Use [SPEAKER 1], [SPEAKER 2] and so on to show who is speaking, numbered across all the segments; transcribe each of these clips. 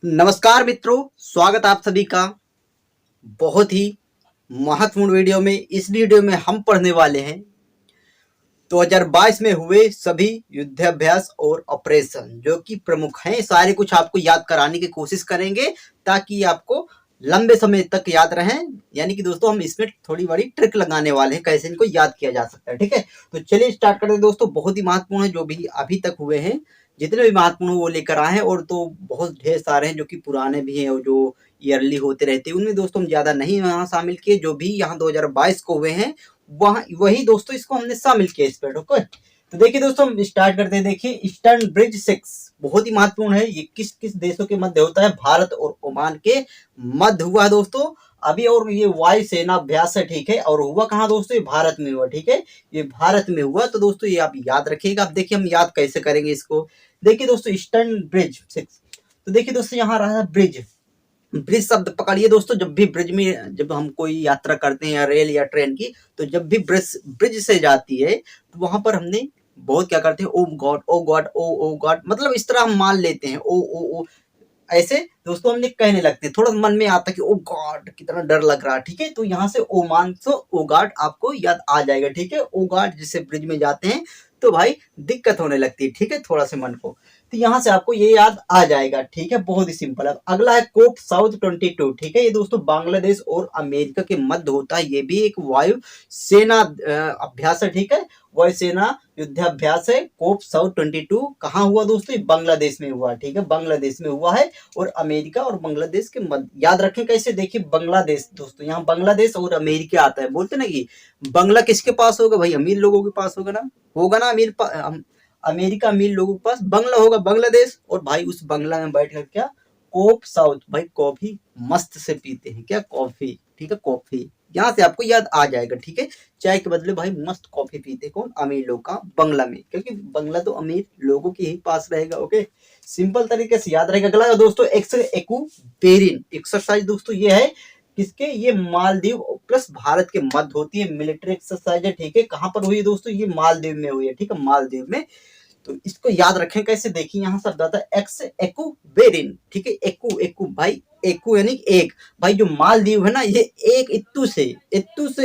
[SPEAKER 1] नमस्कार मित्रों, स्वागत आप सभी का बहुत ही महत्वपूर्ण वीडियो में। इस वीडियो में हम पढ़ने वाले हैं 2022 में हुए सभी युद्धाभ्यास और ऑपरेशन जो कि प्रमुख हैं। सारे कुछ आपको याद कराने की कोशिश करेंगे ताकि आपको लंबे समय तक याद रहें। यानी कि दोस्तों हम इसमें थोड़ी बड़ी ट्रिक लगाने वाले हैं कैसे इनको याद किया जा सकता है। ठीक है, तो चलिए स्टार्ट करते हैं दोस्तों। बहुत ही महत्वपूर्ण है जो भी अभी तक हुए हैं, जितने भी महत्वपूर्ण वो लेकर आए हैं। और तो बहुत ढेर सारे हैं जो कि पुराने भी हैं और जो ईयरली होते रहते हैं। उनमें दोस्तों हम ज्यादा नहीं यहाँ शामिल किए, जो भी यहाँ 2022 को हुए हैं वहाँ वही दोस्तों इसको हमने शामिल किया इस पर। ओके, तो देखिए दोस्तों हम स्टार्ट करते हैं। देखिए ईस्टर्न ब्रिज 6 बहुत ही महत्वपूर्ण है। ये किस किस देशों के मध्य होता है? भारत और ओमान के मध्य हुआ है दोस्तों अभी। और ये वायु सेना अभ्यास है, ठीक है। और हुआ कहाँ दोस्तों? ये भारत में हुआ, ठीक है, ये भारत में हुआ। तो दोस्तों ये आप याद रखिएगा। अब देखिए हम याद कैसे करेंगे इसको। देखिए दोस्तों ईस्टर्न ब्रिज 6, तो देखिए दोस्तों यहाँ रहा ब्रिज। ब्रिज शब्द पकड़िए दोस्तों। जब भी ब्रिज में जब हम कोई यात्रा करते हैं या रेल या ट्रेन की, तो जब भी ब्रिज ब्रिज से जाती है तो वहां पर हमने बहुत क्या करते हैं, ओ गॉड ओ गॉड ओ गॉड, मतलब इस तरह हम मान लेते हैं ओ ऐसे दोस्तों हमने कहने लगते हैं। थोड़ा मन में आता है कि ओ गॉड कितना डर लग रहा है, ठीक है। तो यहाँ से ओ मान सो ओ गॉड आपको याद आ जाएगा, ठीक है। ओ गॉड जिससे ब्रिज में जाते हैं तो भाई दिक्कत होने लगती है, ठीक है, थोड़ा सा मन को। तो यहाँ से आपको ये याद आ जाएगा, ठीक है, बहुत ही सिंपल है। अगला है कोप साउथ 22, ठीक है। ये दोस्तों बांग्लादेश और अमेरिका के मध्य होता है। ये भी एक वायु सेना अभ्यास है, ठीक है, वायु सेना युद्धाभ्यास है। कोप साउथ 22 कहाँ हुआ दोस्तों? बांग्लादेश में हुआ, ठीक है, बांग्लादेश में हुआ है। और अमेरिका और बांग्लादेश के मध्य, याद रखें कैसे। देखिए बांग्लादेश दोस्तों, यहाँ बांग्लादेश और अमेरिका आता है। बोलते ना कि बांग्ला किसके पास होगा? भाई अमीर लोगों के पास होगा ना अमेरिका अमीर लोगों के पास बंगला होगा, बांग्लादेश। और भाई उस बंगला में बैठ कर क्या कोप साउथ, भाई कॉफी मस्त से पीते हैं, क्या कॉफी, ठीक है, कॉफी। यहाँ से आपको याद आ जाएगा, ठीक है। चाय के बदले भाई मस्त कॉफी पीते कौन? अमीर लोग का बंगला में, क्योंकि बंगला तो अमीर लोगों के ही पास रहेगा। ओके, सिंपल तरीके से याद रहेगा। अगला दोस्तों एक्वेरिन एक्सरसाइज दोस्तों ये है किसके? ये मालदीव प्लस भारत के मध्य होती है। मिलिट्री एक्सरसाइज है, ठीक है। कहां पर हुई है दोस्तों? ये मालदीव में हुई है, ठीक है, मालदीव में। तो इसको याद रखें कैसे। देखिए यहाँ शब्द आता है एक्स एक्वेरिन, ठीक है। एकू एकू भाई, एकू यानी एक। भाई जो मालदीव है ना, ये एक इत्तू से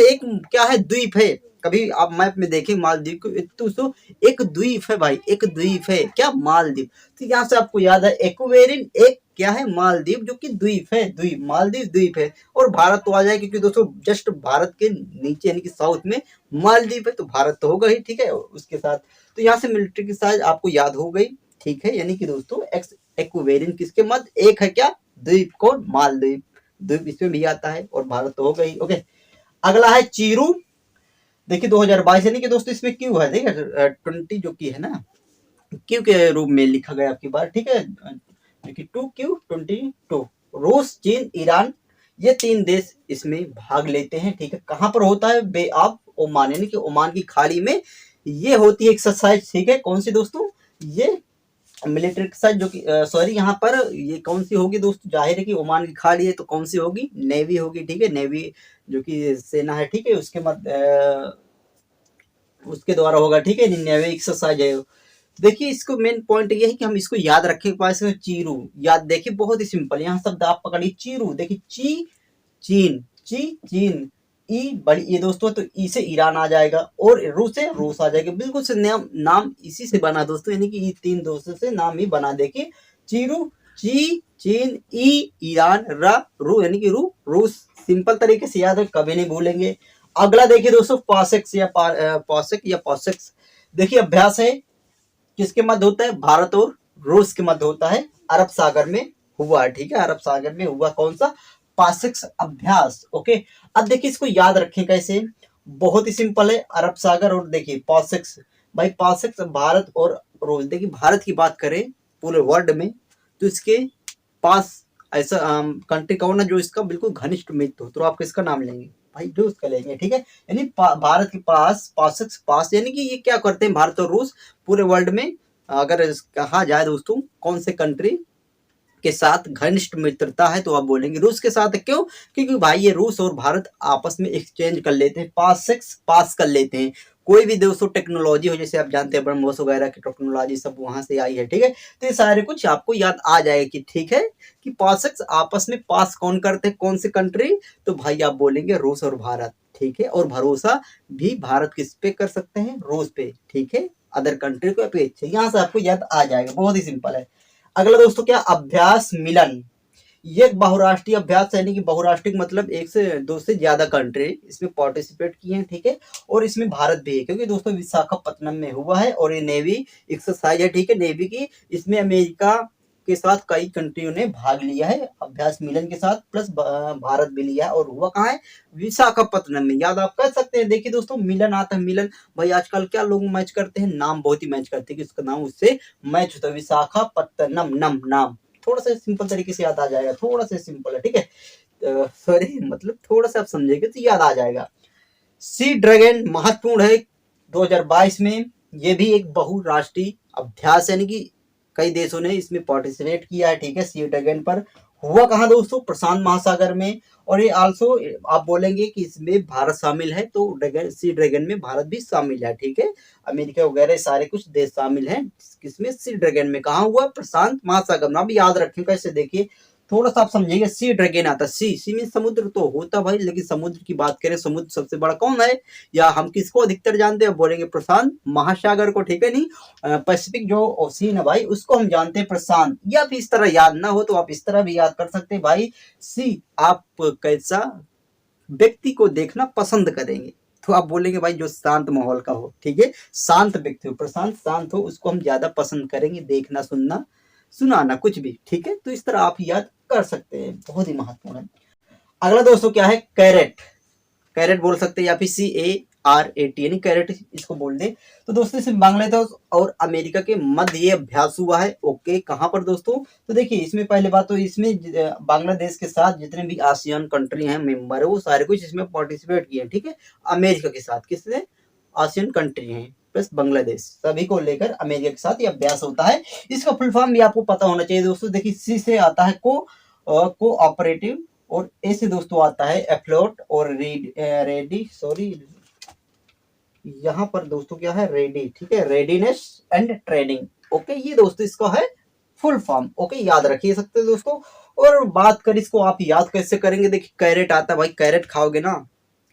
[SPEAKER 1] एक क्या है? द्वीप है। कभी आप मैप में देखें मालदीव को, इत्तू सो एक द्वीप है भाई, एक द्वीप है क्या? मालदीव। तो यहाँ से आपको याद है एक्वेरिन एक क्या है? मालदीव, जो कि द्वीप है, द्वीप, मालदीव द्वीप है। और भारत तो आ जाए क्योंकि दोस्तों जस्ट भारत के नीचे यानी कि साउथ में मालदीव है, तो भारत तो होगा ही, ठीक है, उसके साथ। तो यहाँ से मिलिट्री की साइज आपको याद हो गई, ठीक है। यानी कि दोस्तों एक्स एक्वेरिन किसके मध्य? एक है क्या? द्वीप, कौन? मालदीव द्वीप, इसमें भी आता है। और भारत तो हो गई। ओके, अगला है चीरू। देखिए 2022 यानी कि दोस्तों इसमें क्यू है, देखिए 20 जो की है ना, क्यू के रूप में लिखा गया आपकी बार, ठीक है। देखिए 2Q22। रूस, चीन, ईरान, ये 3 देश इसमें भाग लेते हैं, ठीक है। कहां पर होता है? बे ऑफ ओमान यानी कि ओमान की खाड़ी में ये होती है एक्सरसाइज, ठीक है। कौन सी दोस्तों? ये मिलिट्री एक्सरसाइज, जो कि सॉरी यहाँ पर ये कौन सी होगी दोस्तों? जाहिर है कि ओमान की खाड़ी है तो कौन सी होगी? नेवी होगी, ठीक है, नेवी जो कि सेना है, ठीक है, उसके मध्य उसके द्वारा होगा, ठीक है, नेवी एक्सरसाइज है। देखिए इसको मेन पॉइंट ये है कि हम इसको याद रखें पास में। चीरू याद, देखिए बहुत ही सिंपल। यहाँ शब्द आप पकड़िए चीरू। देखिए ची चीन, ची चीन, ई बड़ी ये दोस्तों, तो ई से ईरान आ जाएगा और रू से रूस आ जाएगा। बिल्कुल से नाम इसी से बना दोस्तों, यानी कि ये 3 दोस्तों से नाम ही बना। देखिए चीरू, ची चीन, ई ईरान, रा रू यानी कि रू रूस। सिंपल तरीके से याद है, कभी नहीं भूलेंगे। अगला देखिए दोस्तों पॉसेक्स या पॉसेक या पॉसेक्स। देखिए अभ्यास है किसके मध्य होता है? भारत और रूस के मध्य होता है। अरब सागर में हुआ, ठीक है, अरब सागर में हुआ। कौन सा? पासिक्स अभ्यास। ओके, अब देखिए इसको याद रखें कैसे। बहुत ही सिंपल है, अरब सागर और देखिए पासिक्स। भाई पासिक्स भारत और रूस। देखिए भारत की बात करें पूरे वर्ल्ड में तो इसके पास ऐसा कंट्री कौन है जो इसका बिल्कुल घनिष्ठ मित्र हो? तो आप किसका नाम लेंगे? भाई रूस का लेंगे, ठीक है। यानी भारत के पास पासिक्स पास, यानी कि ये क्या करते हैं भारत और रूस पूरे वर्ल्ड में। अगर कहा जाए दोस्तों कौन से कंट्री के साथ घनिष्ठ मित्रता है, तो आप बोलेंगे रूस के साथ। क्यों? क्योंकि भाई ये रूस और भारत आपस में एक्सचेंज कर लेते हैं, पास कर लेते हैं। कोई भी दोस्तों टेक्नोलॉजी हो, जैसे आप जानते हैं ब्रह्मोस वगैरह की टेक्नोलॉजी सब वहां से आई है, ठीक है। तो ये सारे कुछ आपको याद आ जाएगा कि ठीक है कि पास आपस में पास कौन करते हैं, कौन सी कंट्री, तो भाई आप बोलेंगे रूस और भारत, ठीक है। और भरोसा भी भारत किस पे कर सकते हैं, रूस पे, ठीक है, अदर कंट्री को अपेक्षा। यहाँ से आपको याद आ जाएगा, बहुत ही सिंपल है। अगला दोस्तों क्या, अभ्यास मिलन। ये एक बहुराष्ट्रीय अभ्यास, यानी कि बहुराष्ट्रीय मतलब एक से दो से ज्यादा कंट्री इसमें पार्टिसिपेट किए हैं, ठीक है। और इसमें भारत भी है, क्योंकि दोस्तों विशाखापत्तनम में हुआ है और ये नेवी एक्सरसाइज है, ठीक है, नेवी की। इसमें अमेरिका के साथ कई कंट्रियों ने भाग लिया है अभ्यास मिलन के साथ, प्लस भारत भी लिया है। और हुआ कहाँ है, विशाखापत्तनम में। याद आप कर सकते हैं। देखिए दोस्तों, मिलन आता है, मिलन भाई आजकल क्या लोग मैच करते हैं, नाम बहुत ही मैच करते हैं कि उसका नाम उससे मैच होता है, विशाखापत्तनम नम नाम। थोड़ा सा सिंपल तरीके से याद आ जाएगा, थोड़ा सा सिंपल है, ठीक है। सॉरी मतलब थोड़ा सा आप समझेंगे तो याद आ जाएगा। सी ड्रैगन महत्वपूर्ण है 2022 में। ये भी एक बहुराष्ट्रीय अभ्यास है, यानी कि कई देशों ने इसमें पार्टिसिपेट किया है, ठीक है। सी ड्रैगन पर हुआ कहाँ दोस्तों, प्रशांत महासागर में। और ये आल्सो आप बोलेंगे कि इसमें भारत शामिल है, तो ड्रैगन सी ड्रैगन में भारत भी शामिल है, ठीक है। अमेरिका वगैरह सारे कुछ देश शामिल हैं किसमें, सी ड्रैगन में। कहाँ हुआ, प्रशांत महासागर में। अब याद रखें कैसे, देखिए थोड़ा सा आप समझिएगा। सी ड्रैगन आता, सी में समुद्र तो होता भाई, लेकिन समुद्र की बात करें, समुद्र सबसे बड़ा कौन है, या हम किसको अधिकतर जानते हैं, बोलेंगे प्रशांत महासागर को, ठीक है। नहीं पैसिफिक जो ओशियन है भाई, उसको हम जानते हैं प्रशांत। या फिर इस तरह याद ना हो तो आप इस तरह भी याद कर सकते हैं भाई, सी आप कैसा व्यक्ति को देखना पसंद करेंगे, तो आप बोलेंगे भाई जो शांत माहौल का हो, ठीक है, शांत व्यक्ति हो, प्रशांत शांत हो, उसको हम ज्यादा पसंद करेंगे, देखना सुनना सुनाना कुछ भी, ठीक है। तो इस तरह आप याद कर सकते हैं, बहुत ही महत्वपूर्ण है। अगला दोस्तों क्या है, कैरेट। कैरेट बोल सकते हैं, या फिर CARAT, यानी कैरेट इसको बोल दे। तो दोस्तों इसमें बांग्लादेश और अमेरिका के मध्य ये अभ्यास हुआ है, ओके। कहाँ पर दोस्तों, तो देखिए इसमें पहले बात तो इसमें बांग्लादेश के साथ जितने भी आसियान कंट्री हैं मेंबर है, वो सारे कुछ इसमें पार्टिसिपेट किए हैं, ठीक है। अमेरिका के साथ किसने, आसियान कंट्री हैं प्लस बांग्लादेश, सभी को लेकर अमेरिका के साथ ये अभ्यास होता है। इसका फुल फॉर्म भी आपको पता होना चाहिए दोस्तों। देखिए सी से आता है कोऑपरेटिव, और ए से दोस्तों आता है एफ्लोट, और रेडी सॉरी यहाँ पर दोस्तों क्या है, रेडी, ठीक है, रेडीनेस एंड ट्रेनिंग, ओके। ये दोस्तों इसका है फुल फॉर्म, ओके, याद रखिए सकते हैं दोस्तों। और बात कर इसको आप याद कैसे करेंगे, देखिए कैरेट आता है भाई, कैरेट खाओगे ना,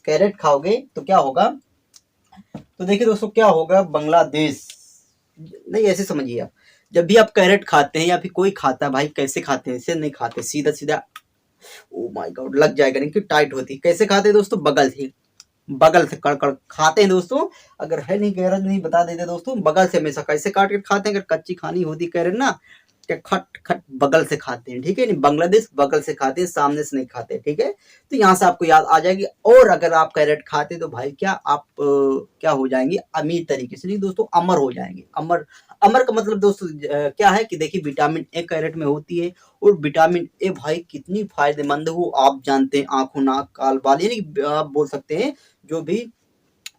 [SPEAKER 1] कैरेट खाओगे तो क्या होगा, तो देखिए दोस्तों क्या होगा, बांग्लादेश, नहीं ऐसे समझिए आप, जब भी आप कैरेट खाते हैं या फिर कोई खाता है भाई, कैसे खाते हैं, ऐसे नहीं खाते, सीधा सीधा, ओ माय गॉड लग जाएगा, नहीं कि टाइट होती, कैसे खाते हैं दोस्तों, बगल से कड़ खाते हैं दोस्तों। अगर है नहीं कैरेट नहीं बता देते दोस्तों, बगल से हमेशा कैसे काट के खाते हैं, अगर कच्ची खानी होती कैरेट ना, क्या खट खट बगल से खाते हैं, ठीक है। नहीं बांग्लादेश बगल से खाते हैं, सामने से नहीं खाते, ठीक है। तो यहाँ से आपको याद आ जाएगी। और अगर आप कैरेट खाते तो भाई क्या आप क्या हो जाएंगे, अमीर तरीके से, नहीं दोस्तों अमर हो जाएंगे। अमर, अमर का मतलब दोस्तों क्या है कि देखिए विटामिन ए कैरेट में होती है, और विटामिन ए भाई कितनी फायदेमंद हो आप जानते हैं, आंखों नाक काल बाल, यानी आप बोल सकते हैं जो भी,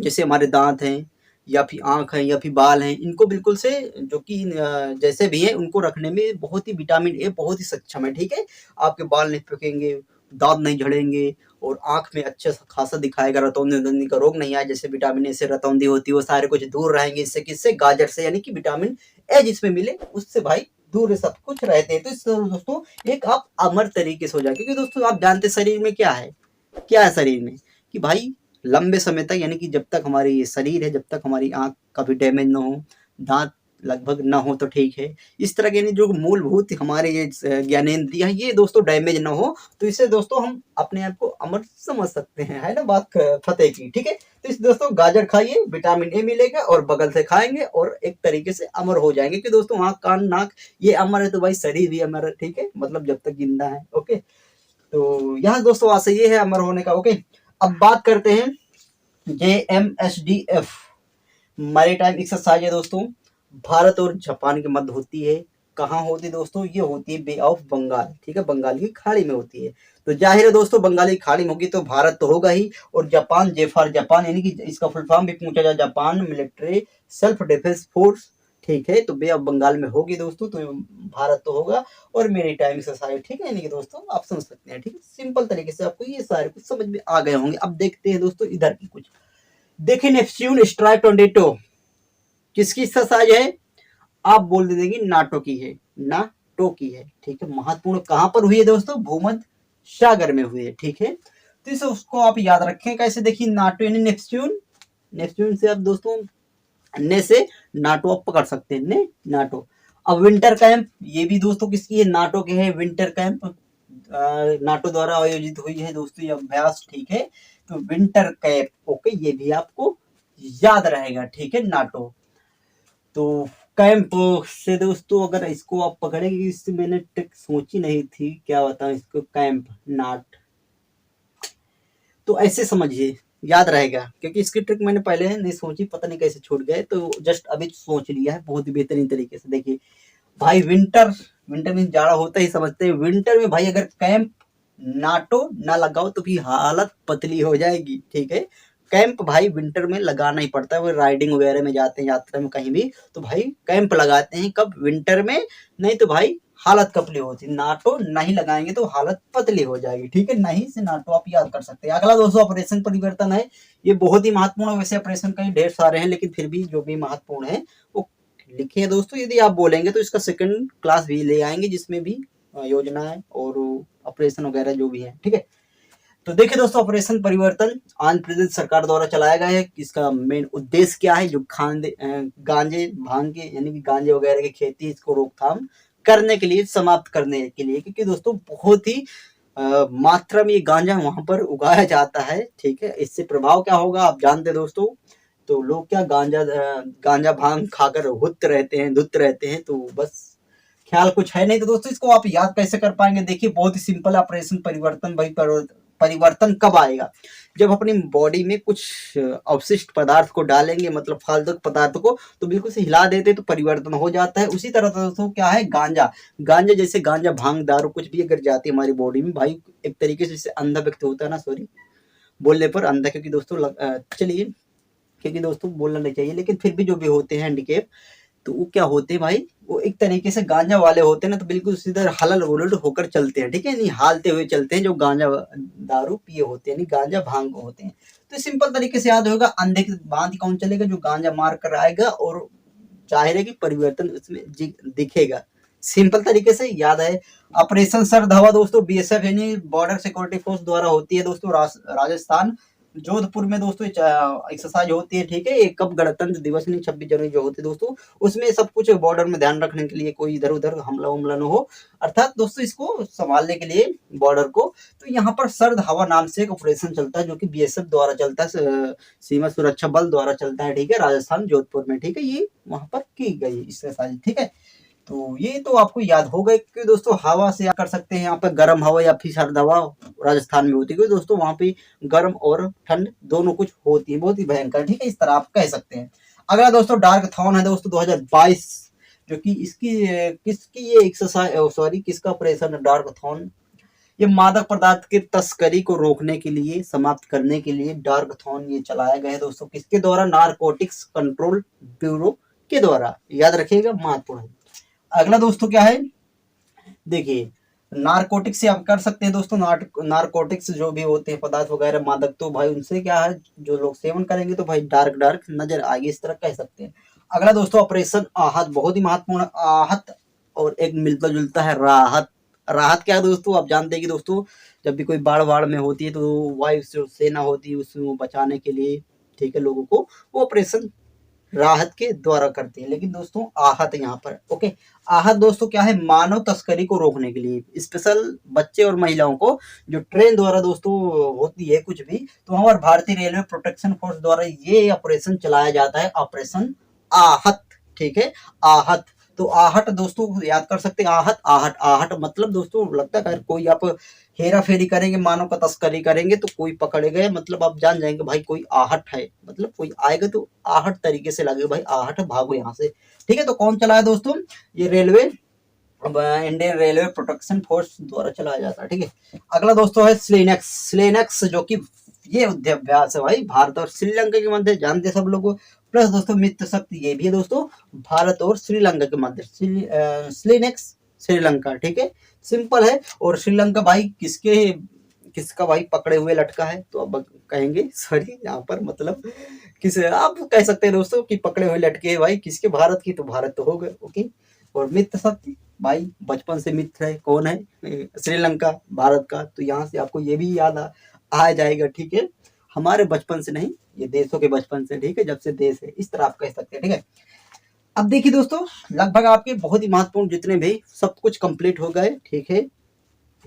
[SPEAKER 1] जैसे हमारे दांत हैं या फिर आंख है या फिर बाल हैं, इनको बिल्कुल से जो कि जैसे भी है उनको रखने में बहुत ही विटामिन ए बहुत ही सक्षम है, ठीक है। आपके बाल नहीं पकेंगे, दांत नहीं झड़ेंगे, और आंख में अच्छा खासा दिखाएगा, रतौंधी का रोग नहीं आए, जैसे विटामिन ए से रतौंधी होती है, वो सारे कुछ दूर रहेंगे। इससे किससे, गाजर से, यानी कि विटामिन ए जिसमें मिले उससे भाई दूर सब कुछ रहते हैं। तो इस दोस्तों एक आप अमर तरीके से हो जाए, क्योंकि दोस्तों आप जानते शरीर में क्या है, क्या है शरीर में, कि भाई लंबे समय तक, यानी कि जब तक हमारी ये शरीर है, जब तक हमारी आंख कभी डैमेज ना हो, दांत लगभग ना हो तो ठीक है, इस तरह के यानी जो मूलभूत हमारे ये ज्ञानेंद्रिय है ये दोस्तों डैमेज ना हो, तो इससे दोस्तों हम अपने आप को अमर समझ सकते हैं, है ना बात फतेह की, ठीक है। तो इस दोस्तों गाजर खाइए, विटामिन ए मिलेगा, और बगल से खाएंगे और एक तरीके से अमर हो जाएंगे, कि दोस्तों आंख कान नाक ये अमर है, तो भाई शरीर भी अमर है, ठीक है, मतलब जब तक जिंदा है, ओके। तो यहाँ दोस्तों आशा ये है अमर होने का, ओके। अब बात करते हैं JMSDF मैरीटाइम एक्सरसाइज है दोस्तों, भारत और जापान के मध्य होती है। कहाँ होती है दोस्तों, ये होती है बे ऑफ बंगाल, ठीक है, बंगाल की खाड़ी में होती है। तो जाहिर है दोस्तों बंगाली खाड़ी में होगी तो भारत तो होगा ही, और जापान, जेफार जापान, यानी कि इसका फुल फॉर्म भी पूछा जाए, Japan military self defence force, ठीक है। तो बे ऑफ बंगाल में होगी दोस्तों, तो भारत तो होगा, और मेरी टाइम एक्सरसाइज, ठीक है, यानी कि दोस्तों आप समझ सकते हैं, ठीक है, सिंपल तरीके से आपको ये सारे कुछ समझ में आ गए होंगे। अब देखते हैं दोस्तों इधर की कुछ, देखिए नेपच्यून स्ट्राइक टोर्नेडो किसकी एक्सरसाइज है? आप बोल देंगे नाटो की है, नाटो की है, ठीक है। महत्वपूर्ण कहां पर हुई है दोस्तों? भूमध्य सागर में हुई है, ठीक है। तो इसे उसको आप याद रखें कैसे। देखिए नाटो यानी नेपच्यून, नेपच्यून से आप दोस्तों ने से नाटो आप पकड़ सकते हैं, ने नाटो। अब विंटर कैंप ये भी दोस्तों किसकी है? नाटो के है। विंटर कैंप नाटो द्वारा आयोजित हुई है दोस्तों ये अभ्यास, ठीक है। तो विंटर कैंप ओके, ये भी आपको याद रहेगा, ठीक है। नाटो तो कैंप से दोस्तों अगर इसको आप पकड़ेंगे, इससे मैंने ट्रिक सोची नहीं थी, क्या बताऊं इसको। कैंप नाट तो ऐसे समझिए, याद रहेगा, क्योंकि इसकी ट्रिक मैंने पहले नहीं सोची, पता नहीं कैसे छूट गए, तो जस्ट अभी सोच लिया है बहुत ही बेहतरीन तरीके से। देखिए भाई विंटर, विंटर में जाड़ा होता ही समझते हैं। विंटर में भाई अगर कैंप नाटो ना लगाओ तो भी हालत पतली हो जाएगी, ठीक है। कैंप भाई विंटर में लगाना ही पड़ता है। वो राइडिंग वगैरह में जाते हैं, यात्रा में कहीं भी, तो भाई कैंप लगाते हैं कब? विंटर में। नहीं तो भाई हालत कपली होती है। नाटो नहीं लगाएंगे तो हालत पतली हो जाएगी, ठीक है। नहीं से नाटो आप याद कर सकते हैं। अगला दोस्तों ऑपरेशन परिवर्तन है। ये बहुत ही महत्वपूर्ण है। वैसे ऑपरेशन कई ढेर सारे हैं, लेकिन फिर भी जो भी महत्वपूर्ण है वो लिखे हैं दोस्तों। यदि आप बोलेंगे तो इसका सेकंड क्लास भी ले आएंगे, जिसमें भी योजनाएं और ऑपरेशन वगैरह जो भी है, ठीक है। तो देखिए दोस्तों ऑपरेशन परिवर्तन आंध्र प्रदेश सरकार द्वारा चलाया गया है। इसका मेन उद्देश्य क्या है? जो गांजे भांग के यानी कि गांजे वगैरह की खेती, इसको रोकथाम करने के लिए, समाप्त करने के लिए, क्योंकि दोस्तों बहुत ही मात्रा में ये गांजा वहां पर उगाया जाता है, ठीक है। इससे प्रभाव क्या होगा आप जानते हैं दोस्तों। तो लोग क्या गांजा भांग खाकर हुत रहते हैं, धुत रहते हैं, तो बस ख्याल कुछ है नहीं। तो दोस्तों इसको आप याद कैसे कर पाएंगे? देखिए बहुत ही सिंपल ऑपरेशन परिवर्तन। भाई परिवर्तन कब आएगा? जब अपनी बॉडी में कुछ अवशिष्ट पदार्थ को डालेंगे, मतलब फालतू पदार्थ को, तो बिल्कुल से हिला देते तो परिवर्तन हो जाता है। उसी तरह दोस्तों क्या है? गांजा, गांजा जैसे गांजा भांग दारू कुछ भी अगर जाती है हमारी बॉडी में, भाई एक तरीके से जैसे अंधा व्यक्ति होता है ना, सॉरी बोलने पर अंधा, क्योंकि दोस्तों चलिए, क्योंकि दोस्तों बोलना नहीं चाहिए, लेकिन फिर भी जो भी होते हैं हैंडीकेप, तो वो क्या होते हैं भाई? वो एक तरीके से गांजा वाले होते हैं ना, तो बिल्कुल सीधा हलल वुलट होकर चलते हैं, ठीक है। नहीं हालते हुए चलते हैं, जो गांजा दारू पिए होते हैं, नहीं गांजा भांग होते हैं। तो सिंपल तरीके से याद होगा, अंधे की बात कौन चलेगा? जो गांजा मार कर आएगा, और जाहिर है कि परिवर्तन उसमें दिखेगा। सिंपल तरीके से याद है। ऑपरेशन सर्द हवा दोस्तों बीएसएफ यानी बॉर्डर सिक्योरिटी फोर्स द्वारा होती है दोस्तों। राजस्थान जोधपुर में दोस्तों एक्सरसाइज होती है, ठीक है। ये कब? गणतंत्र दिवस नहीं 26 जनवरी जो होती है दोस्तों, उसमें सब कुछ बॉर्डर में ध्यान रखने के लिए, कोई इधर उधर हमला उमला न हो, अर्थात दोस्तों इसको संभालने के लिए बॉर्डर को। तो यहाँ पर सर्द हवा नाम से एक ऑपरेशन चलता है, जो कि बीएसएफ द्वारा चलता है, सीमा सुरक्षा बल द्वारा चलता है, ठीक है, राजस्थान जोधपुर में, ठीक है। ये वहां पर की गई एक्सरसाइज, ठीक है। तो ये तो आपको याद होगा कि दोस्तों हवा से कर सकते हैं। यहाँ पे गर्म हवा या फिर सर्द हवा राजस्थान में होती है, क्योंकि दोस्तों वहां पे गर्म और ठंड दोनों कुछ होती है, बहुत ही भयंकर, ठीक है। इस तरह आप कह सकते हैं। अगला दोस्तों डार्क थॉन है दोस्तों 2022, जो कि इसकी किसकी ये एक्सरसाइज, सॉरी किसका ऑपरेशन है डार्क थॉन? ये मादक पदार्थ की तस्करी को रोकने के लिए, समाप्त करने के लिए डार्क थॉन ये चलाया गया है दोस्तों। किसके द्वारा? नारकोटिक्स कंट्रोल ब्यूरो के द्वारा, याद रखिएगा, महत्वपूर्ण है। अगला दोस्तों क्या है? देखिए नारकोटिक्स से आप कर सकते हैं दोस्तों। नारकोटिक्स जो भी होते हैं पदार्थ वगैरह मादक, तो भाई उनसे क्या है, जो लोग सेवन करेंगे तो भाई डार्क डार्क नजर आएगी, इस तरह कह सकते हैं। अगला दोस्तों ऑपरेशन आहत, बहुत ही महत्वपूर्ण। आहत और एक मिलता जुलता है राहत। राहत क्या है दोस्तों? आप जानते हैं कि दोस्तों जब भी कोई बाढ़ वाड़ में होती है, तो वायु सेना होती है उसको बचाने के लिए, ठीक है, लोगों को, वो ऑपरेशन राहत के द्वारा करती है। लेकिन दोस्तों आहत यहाँ पर ओके। आहत दोस्तों क्या है? मानव तस्करी को रोकने के लिए, स्पेशल बच्चे और महिलाओं को जो ट्रेन द्वारा दोस्तों होती है कुछ भी, तो वहां पर भारतीय रेलवे प्रोटेक्शन फोर्स द्वारा ये ऑपरेशन चलाया जाता है, ऑपरेशन आहत, ठीक है। आहत तो आहट दोस्तों याद कर सकते हैं। आहट आहट आहट मतलब दोस्तों लगता है अगर कोई आप हेरा फेरी करेंगे, मानव का तस्करी करेंगे, तो कोई पकड़े गए, मतलब आप जान जाएंगे भाई कोई आहट है, मतलब कोई आएगा तो आहट तरीके से लगेगा, भाई आहट भागो यहाँ से, ठीक है। तो कौन चलाया दोस्तों? ये railway, Indian railway protection force द्वारा चलाया जाता है, ठीक है। अगला दोस्तों है स्लेनेक्स। स्लेनेक्स जो कि ये युद्धाभ्यास है भाई भारत और श्रीलंका के मध्य, जानते सब लोग। प्लस दोस्तों मित्र शक्ति ये भी है दोस्तों भारत और श्रीलंका के मध्य। स्लेनेक्स श्रीलंका, ठीक है, सिंपल है। और श्रीलंका भाई किसके किसका भाई पकड़े हुए लटका है, तो अब कहेंगे सॉरी यहाँ पर मतलब किस आप कह सकते हैं दोस्तों कि पकड़े हुए लटके हैं भाई किसके, भारत की, तो भारत तो हो गए। ओके। और मित्र शक्ति भाई बचपन से मित्र है, कौन है, श्रीलंका भारत का, तो यहाँ से आपको ये भी याद आ जाएगा। ठीक है, हमारे बचपन से नहीं, ये देशों के बचपन से, ठीक है, जब से देश है, इस तरह आप कह सकते हैं। ठीक है, अब देखिए दोस्तों, लगभग आपके बहुत ही महत्वपूर्ण जितने भी सब कुछ कंप्लीट हो गए। ठीक है,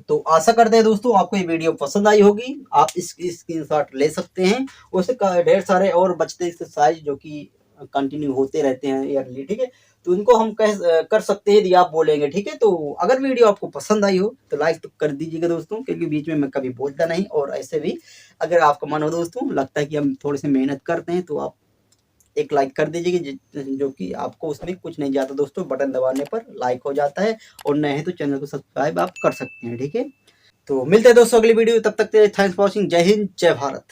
[SPEAKER 1] तो आशा करते हैं दोस्तों आपको ये वीडियो पसंद आई होगी। आप इसकी स्क्रीनशॉट ले सकते हैं, उससे ढेर सारे और बचते एक्सरसाइज जो कि कंटिन्यू होते रहते हैं ईयरली। ठीक है, तो उनको हम कर सकते हैं यदि आप बोलेंगे। ठीक है, तो अगर वीडियो आपको पसंद आई हो तो लाइक तो कर दीजिएगा दोस्तों, क्योंकि बीच में मैं कभी बोलता नहीं। और ऐसे भी अगर आपका मन हो दोस्तों, लगता है कि हम थोड़ी सी मेहनत करते हैं, तो आप एक लाइक कर दीजिएगा, जो कि आपको उसमें कुछ नहीं जाता दोस्तों, बटन दबाने पर लाइक हो जाता है। और नए हैं तो चैनल को सब्सक्राइब आप कर सकते हैं। ठीक है, तो मिलते हैं दोस्तों अगली वीडियो, तब तक के लिए थैंक्स फॉर वॉचिंग। जय हिंद, जय भारत।